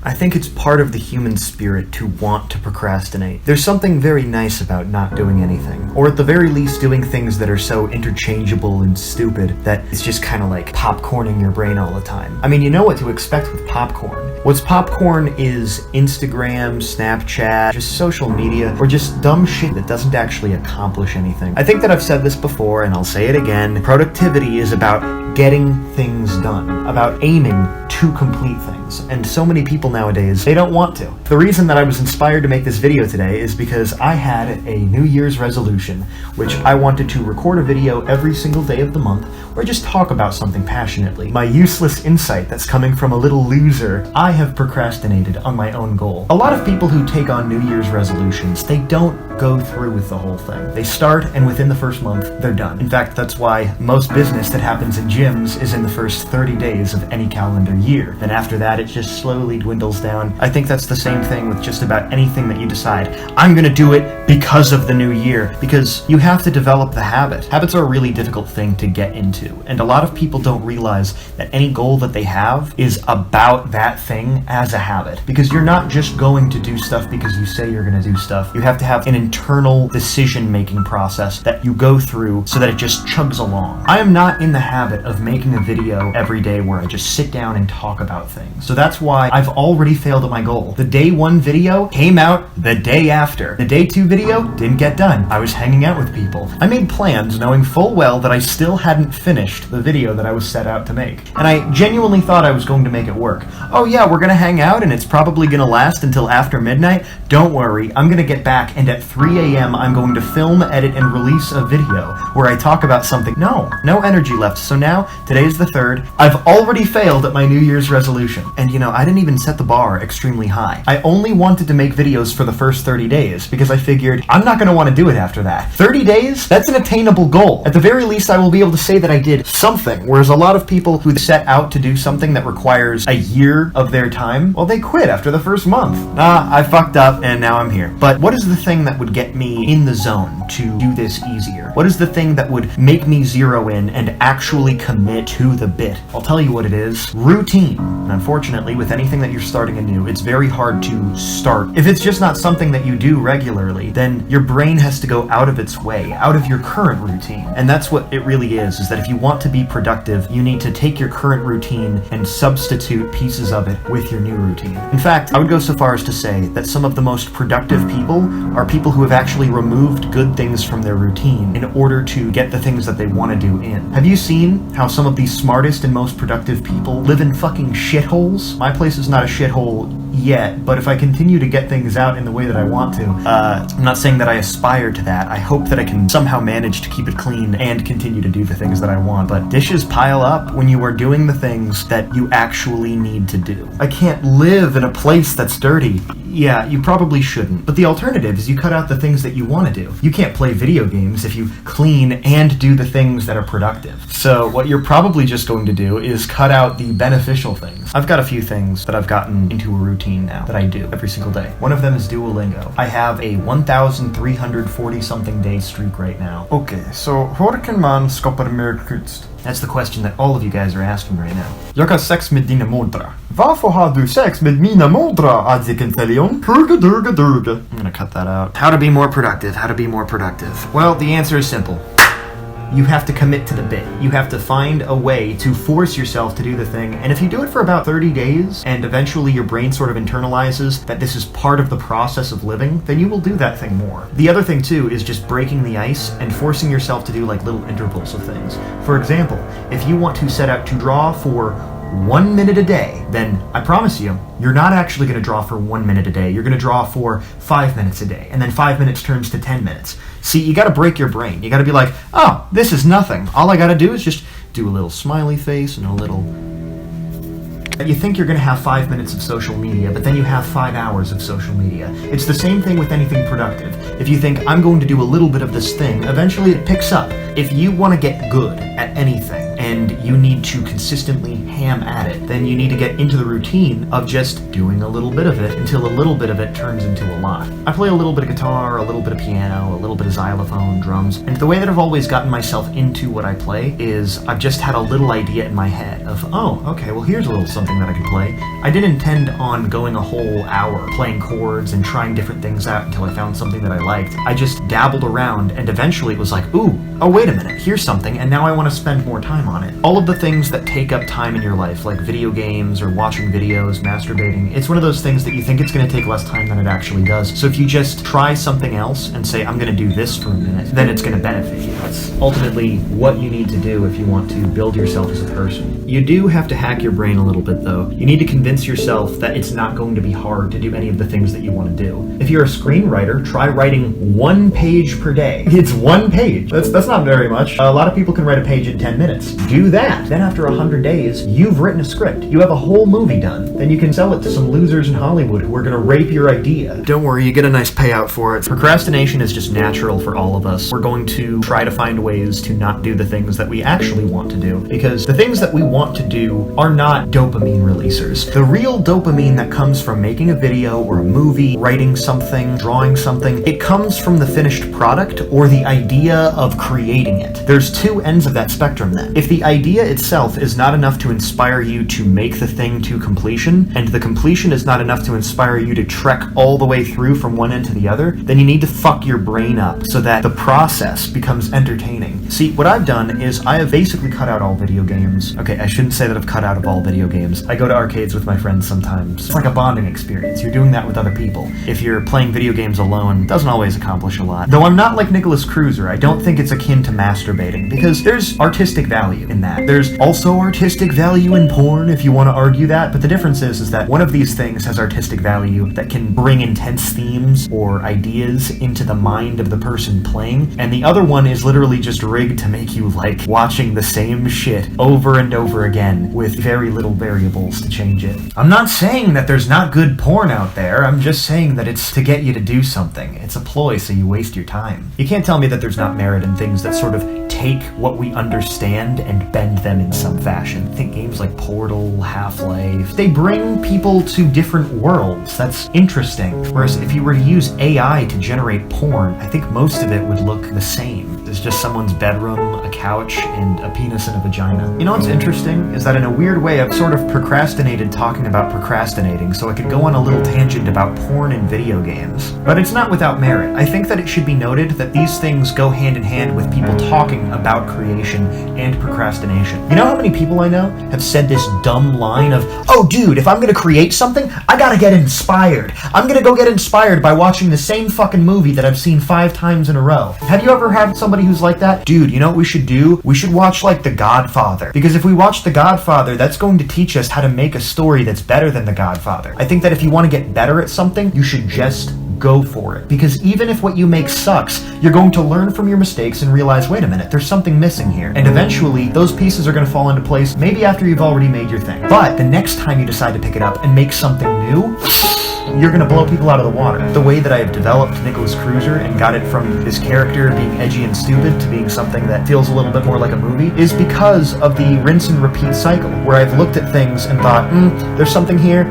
I think it's part of the human spirit to want to procrastinate. There's something very nice about not doing anything, or at the very least doing things that are so interchangeable and stupid that it's just kind of like popcorning your brain all the time. I mean, you know what to expect with popcorn. What's popcorn is Instagram, Snapchat, just social media, or just dumb shit that doesn't actually accomplish anything. I think that I've said this before, and I'll say it again. Productivity is about getting things done, about aiming to complete things. And so many people nowadays, they don't want to. The reason that I was inspired to make this video today is because I had a New Year's resolution, which I wanted to record a video every single day of the month, or just talk about something passionately. My useless insight that's coming from a little loser, I have procrastinated on my own goal. A lot of people who take on New Year's resolutions, they don't go through with the whole thing. They start, and within the first month, they're done. In fact, that's why most business that happens in gyms is in the first 30 days of any calendar year. And after that, it just slowly dwindles down. I think that's the same thing with just about anything that you decide. I'm gonna do it because of the new year, because you have to develop the habit. Habits are a really difficult thing to get into, and a lot of people don't realize that any goal that they have is about that thing as a habit, because you're not just going to do stuff because you say you're gonna do stuff. You have to have an internal decision-making process that you go through so that it just chugs along. I am not in the habit of making a video every day where I just sit down and talk about things. So that's why I've already failed at my goal. The day 1 video came out the day after. The day 2 video didn't get done. I was hanging out with people. I made plans knowing full well that I still hadn't finished the video that I was set out to make. And I genuinely thought I was going to make it work. Oh yeah, we're gonna hang out and it's probably gonna last until after midnight. Don't worry, I'm gonna get back and at 3 a.m. I'm going to film, edit, and release a video where I talk about something. No energy left. So now, today's the 3rd. I've already failed at my New Year's resolution. And you know, I didn't even set the bar extremely high. I only wanted to make videos for the first 30 days because I figured I'm not going to want to do it after that. 30 days? That's an attainable goal. At the very least, I will be able to say that I did something, whereas a lot of people who set out to do something that requires a year of their time, well, they quit after the first month. I fucked up and now I'm here. But what is the thing that would get me in the zone to do this easier? What is the thing that would make me zero in and actually commit to the bit? I'll tell you what it is. Routine. And unfortunately, with anything that you're starting anew, it's very hard to start. If it's just not something that you do regularly, then your brain has to go out of its way, out of your current routine. And that's what it really is that if you want to be productive, you need to take your current routine and substitute pieces of it with your new routine. In fact, I would go so far as to say that some of the most productive people are people who have actually removed good things from their routine in order to get the things that they want to do in. Have you seen how some of the smartest and most productive people live in fucking shitholes? My place is not a shithole yet, but if I continue to get things out in the way that I want to, I'm not saying that I aspire to that. I hope that I can somehow manage to keep it clean and continue to do the things that I want, but dishes pile up when you are doing the things that you actually need to do. I can't live in a place that's dirty. Yeah, you probably shouldn't, but the alternative is you cut out the things that you want to do. You can't play video games if you clean and do the things that are productive. So what you're probably just going to do is cut out the beneficial things. I've got a few things that I've gotten into a routine now that I do every single day. One of them is Duolingo. I have a 1,340 something day streak right now. Okay, so hur kan man skapa mer kunst? That's the question that all of you guys are asking right now. Jag har sex med dina mödrar. Varför har du sex med mina mödrar, Adikentelion? I'm gonna cut that out. How to be more productive, how to be more productive. Well, the answer is simple. You have to commit to the bit. You have to find a way to force yourself to do the thing, and if you do it for about 30 days, and eventually your brain sort of internalizes that this is part of the process of living, then you will do that thing more. The other thing too is just breaking the ice and forcing yourself to do like little intervals of things. For example, if you want to set out to draw for 1 minute a day, then I promise you, you're not actually going to draw for 1 minute a day. You're going to draw for 5 minutes a day, and then 5 minutes turns to 10 minutes. See, you got to break your brain. You got to be like, oh, this is nothing. All I got to do is just do a little smiley face and a little... You think you're going to have 5 minutes of social media, but then you have 5 hours of social media. It's the same thing with anything productive. If you think, I'm going to do a little bit of this thing, eventually it picks up. If you want to get good at anything, and you need to consistently ham at it, then you need to get into the routine of just doing a little bit of it until a little bit of it turns into a lot. I play a little bit of guitar, a little bit of piano, a little bit of xylophone, drums, and the way that I've always gotten myself into what I play is I've just had a little idea in my head of, oh, okay, well here's a little something that I can play. I didn't intend on going a whole hour playing chords and trying different things out until I found something that I liked. I just dabbled around and eventually it was like, ooh, oh wait a minute, here's something, and now I want to spend more time on it. All of the things that take up time in your life, like video games or watching videos, masturbating, it's one of those things that you think it's going to take less time than it actually does. So if you just try something else and say, I'm going to do this for a minute, then it's going to benefit you. That's ultimately what you need to do if you want to build yourself as a person. You do have to hack your brain a little bit though. You need to convince yourself that it's not going to be hard to do any of the things that you want to do. If you're a screenwriter, try writing 1 page per day. It's 1 page. That's not very much. A lot of people can write a page in 10 minutes. Do that. Then after 100 days, you've written a script. You have a whole movie done. Then you can sell it to some losers in Hollywood who are going to rape your idea. Don't worry, you get a nice payout for it. Procrastination is just natural for all of us. We're going to try to find ways to not do the things that we actually want to do, because the things that we want to do are not dopamine releasers. The real dopamine that comes from making a video or a movie, writing something, drawing something, it comes from the finished product or the idea of creating it. There's two ends of that spectrum then. If the idea itself is not enough to inspire you to make the thing to completion, and the completion is not enough to inspire you to trek all the way through from one end to the other, then you need to fuck your brain up so that the process becomes entertaining. See, what I've done is I have basically cut out all video games. Okay, I shouldn't say that I've cut out of all video games. I go to arcades with my friends sometimes. It's like a bonding experience. You're doing that with other people. If you're playing video games alone, it doesn't always accomplish a lot. Though I'm not like Nicholas Cruiser, I don't think it's akin to masturbating, because there's artistic value in that. There's also artistic value in porn, if you want to argue that, but the difference is that one of these things has artistic value that can bring intense themes or ideas into the mind of the person playing, and the other one is literally just rigged to make you like watching the same shit over and over again with very little variables to change it. I'm not saying that there's not good porn out there, I'm just saying that it's to get you to do something. It's a ploy so you waste your time. You can't tell me that there's not merit in things that sort of take what we understand and bend them in some fashion. Think games like Portal, Half-Life. They bring people to different worlds. That's interesting. Whereas if you were to use AI to generate porn, I think most of it would look the same. There's just someone's bedroom, a couch, and a penis and a vagina. You know what's interesting is that in a weird way I've sort of procrastinated talking about procrastinating so I could go on a little tangent about porn and video games. But it's not without merit. I think that it should be noted that these things go hand in hand with people talking about creation and procrastination. You know how many people I know have said this dumb line of, oh dude, if I'm gonna create something, I gotta get inspired. I'm gonna go get inspired by watching the same fucking movie that I've seen 5 times in a row. Have you ever had somebody who's like that? Dude, you know what we should do? We should watch like The Godfather. Because if we watch The Godfather, that's going to teach us how to make a story that's better than The Godfather. I think that if you want to get better at something, you should just go for it. Because even if what you make sucks, you're going to learn from your mistakes and realize, wait a minute, there's something missing here. And eventually, those pieces are going to fall into place, maybe after you've already made your thing. But the next time you decide to pick it up and make something new, you're gonna blow people out of the water. The way that I have developed Nicholas Cruiser and got it from this character being edgy and stupid to being something that feels a little bit more like a movie is because of the rinse and repeat cycle, where I've looked at things and thought, there's something here,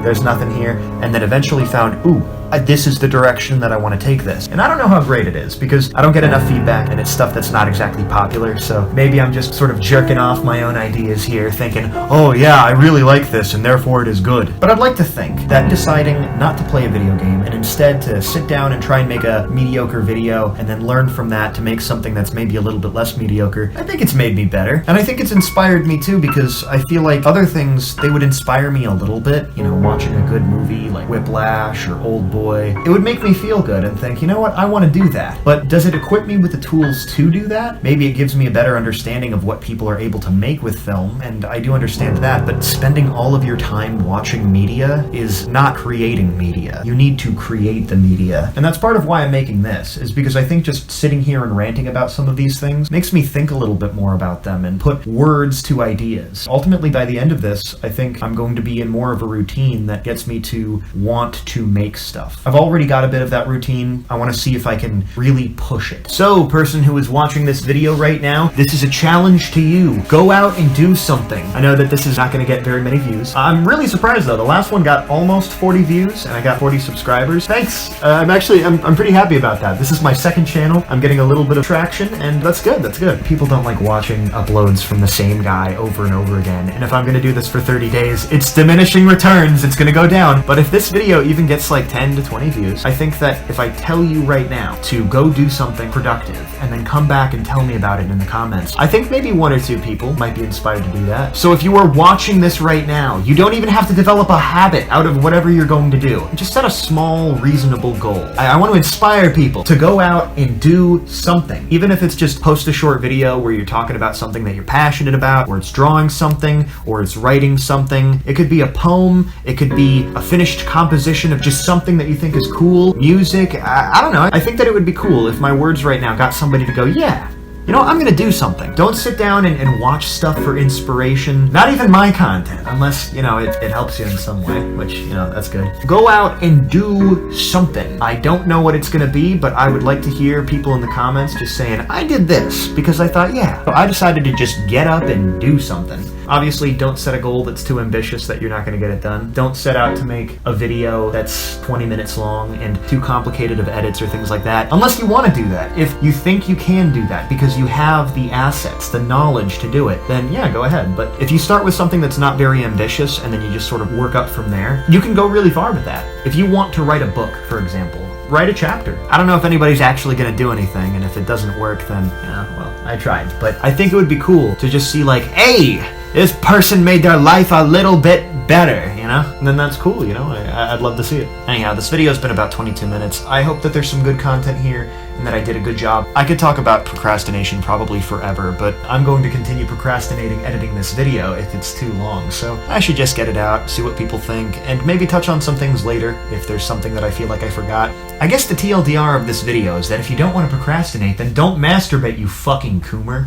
there's nothing here, and then eventually found, ooh, this is the direction that I want to take this. And I don't know how great it is, because I don't get enough feedback, and it's stuff that's not exactly popular, so maybe I'm just sort of jerking off my own ideas here, thinking, oh yeah, I really like this, and therefore it is good. But I'd like to think that deciding not to play a video game, and instead to sit down and try and make a mediocre video, and then learn from that to make something that's maybe a little bit less mediocre, I think it's made me better. And I think it's inspired me too, because I feel like other things, they would inspire me a little bit, you know, watching a good movie like Whiplash or Old Boy. It would make me feel good and think, you know what, I want to do that. But does it equip me with the tools to do that? Maybe it gives me a better understanding of what people are able to make with film, and I do understand that, but spending all of your time watching media is not creating media. You need to create the media. And that's part of why I'm making this, is because I think just sitting here and ranting about some of these things makes me think a little bit more about them and put words to ideas. Ultimately, by the end of this, I think I'm going to be in more of a routine that gets me to want to make stuff. stuff. I've already got a bit of that routine. I want to see if I can really push it. So, person who is watching this video right now, this is a challenge to you. Go out and do something. I know that this is not going to get very many views. I'm really surprised though. The last one got almost 40 views and I got 40 subscribers. Thanks. I'm pretty happy about that. This is my second channel. I'm getting a little bit of traction and that's good. That's good. People don't like watching uploads from the same guy over and over again. And if I'm going to do this for 30 days, it's diminishing returns. It's going to go down. But if this video even gets like 10 to 20 views, I think that if I tell you right now to go do something productive and then come back and tell me about it in the comments, I think maybe 1 or 2 people might be inspired to do that. So if you are watching this right now, you don't even have to develop a habit out of whatever you're going to do. Just set a small, reasonable goal. I want to inspire people to go out and do something. Even if it's just post a short video where you're talking about something that you're passionate about, or it's drawing something, or it's writing something. It could be a poem, it could be a finished composition of just something that you think is cool, music, I don't know. I think that it would be cool if my words right now got somebody to go, yeah, you know, I'm gonna do something. Don't sit down and watch stuff for inspiration. Not even my content, unless, you know, it helps you in some way, which, you know, that's good. Go out and do something. I don't know what it's gonna be, but I would like to hear people in the comments just saying, I did this, because I thought, yeah. So I decided to just get up and do something. Obviously, don't set a goal that's too ambitious that you're not gonna get it done. Don't set out to make a video that's 20 minutes long and too complicated of edits or things like that, unless you wanna do that. If you think you can do that, because you have the assets, the knowledge to do it, then yeah, go ahead. But if you start with something that's not very ambitious and then you just sort of work up from there, you can go really far with that. If you want to write a book, for example, write a chapter. I don't know if anybody's actually going to do anything, and if it doesn't work, then, yeah, well, I tried. But I think it would be cool to just see like, hey, this person made their life a little bit better, you know? And then that's cool, you know? I'd love to see it. Anyhow, this video's been about 22 minutes. I hope that there's some good content here and that I did a good job. I could talk about procrastination probably forever, but I'm going to continue procrastinating editing this video if it's too long, so I should just get it out, see what people think, and maybe touch on some things later if there's something that I feel like I forgot. I guess the TLDR of this video is that if you don't want to procrastinate, then don't masturbate, you fucking coomer.